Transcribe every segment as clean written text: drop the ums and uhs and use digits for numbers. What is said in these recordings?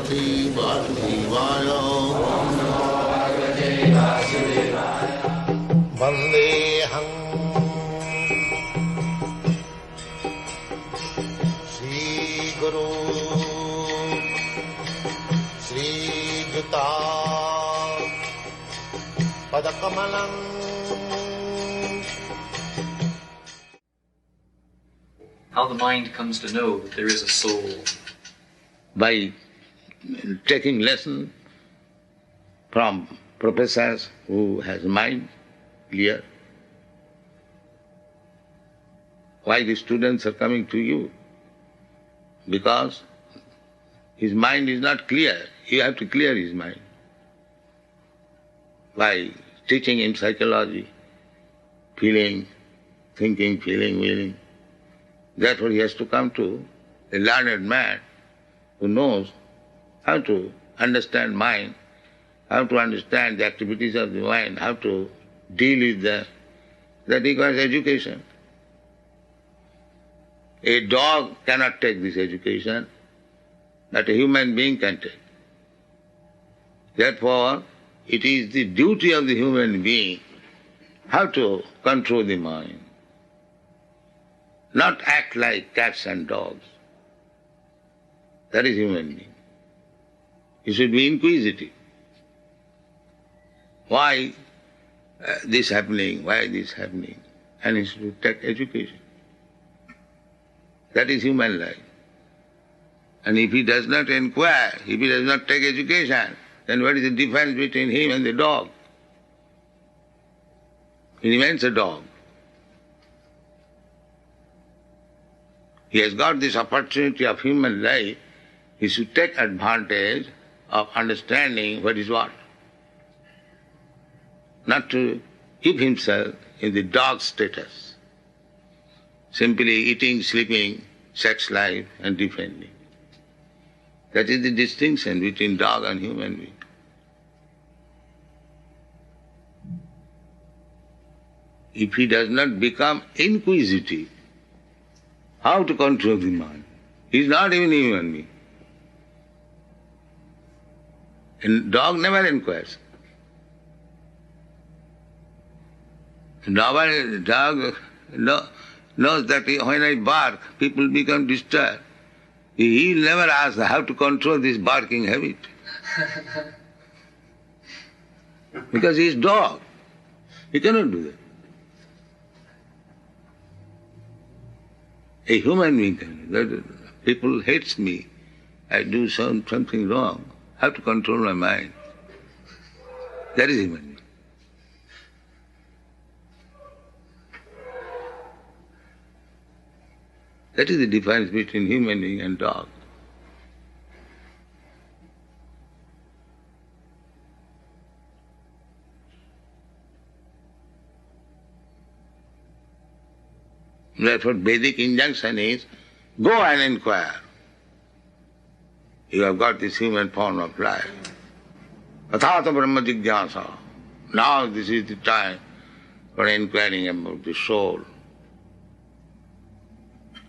Bhagavate Vasudevaya. Vandeham Shri Guru Shri Juta Padakamalam. How the mind comes to know that there is a soul. By taking lesson from professors who has mind clear. Why the students are coming to you? Because his mind is not clear. You have to clear his mind. By teaching him psychology, feeling, thinking, feeling, willing. Therefore he has to come to a learned man who knows how to understand mind, how to understand the activities of the mind, how to deal with them. That requires education. A dog cannot take this education, but a human being can take. Therefore, it is the duty of the human being how to control the mind. Not act like cats and dogs. That is human being. You should be inquisitive. Why this happening? Why this happening? And he should take education. That is human life. And if he does not inquire, if he does not take education, then what is the difference between him and the dog? He remains a dog. He has got this opportunity of human life. He should take advantage of understanding what is what. Not to keep himself in the dog status, simply eating, sleeping, sex life and defending. That is the distinction between dog and human being. If he does not become inquisitive, how to control the mind? He is not even a human being. And dog never inquires. Dog knows that when I bark, people become disturbed. He never asks how to control this barking habit. Because he is dog. He cannot do that. A human being can do that. People hates me. I do something wrong. How to control my mind? That is human being. That is the difference between human being and dog. Therefore, Vedic injunction is, go and inquire. You have got this human form of life. Athata Brahma Jigyasa. Now this is the time for inquiring about the soul.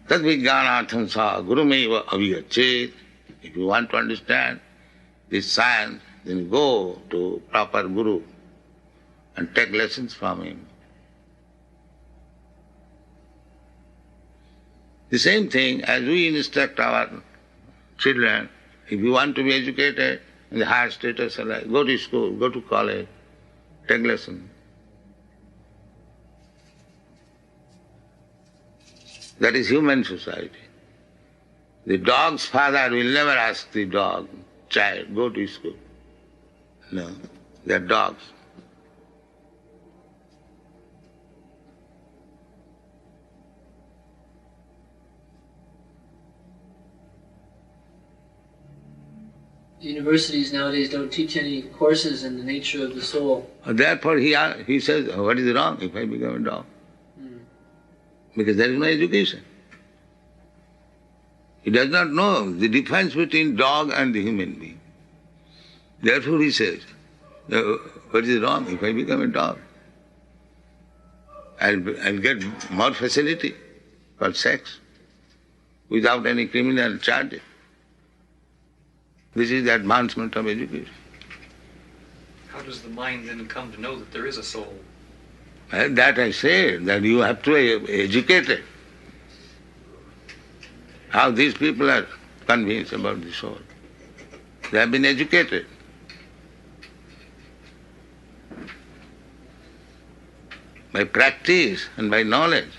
Tad vijnanatham sa gurumeva avigachet. If you want to understand this science, then go to proper guru and take lessons from him. The same thing as we instruct our children, if you want to be educated in the higher status of life, go to school, go to college, take lessons. That is human society. The dog's father will never ask the dog, child, go to school. No, they are dogs. Universities nowadays don't teach any courses in the nature of the soul. Therefore he says, what is wrong if I become a dog? Because there is no education. He does not know the difference between dog and the human being. Therefore he says, what is wrong if I become a dog? I'll get more facility for sex without any criminal charges. This is the advancement of education. How does the mind then come to know that there is a soul? And that I say, that you have to educate it. How these people are convinced about the soul. They have been educated. By practice and by knowledge.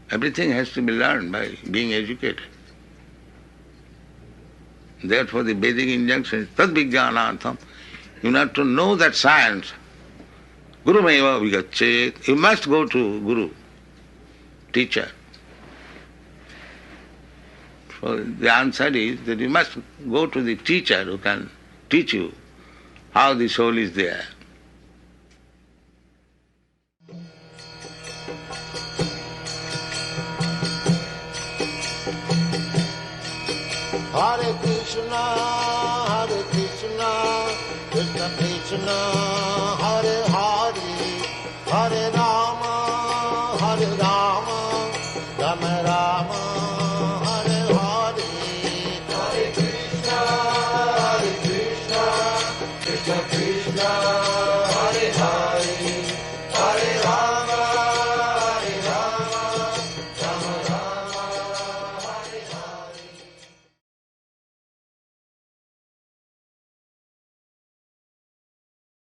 Everything has to be learned by being educated. Therefore the Vedic injunction is tad vijnanatham. You have to know that science. Guru meva vigachet. You must go to Guru, teacher. So the answer is that you must go to the teacher who can teach you how the soul is there. Hare Krishna, Krishna Krishna, Hare Hare, Hare Rama,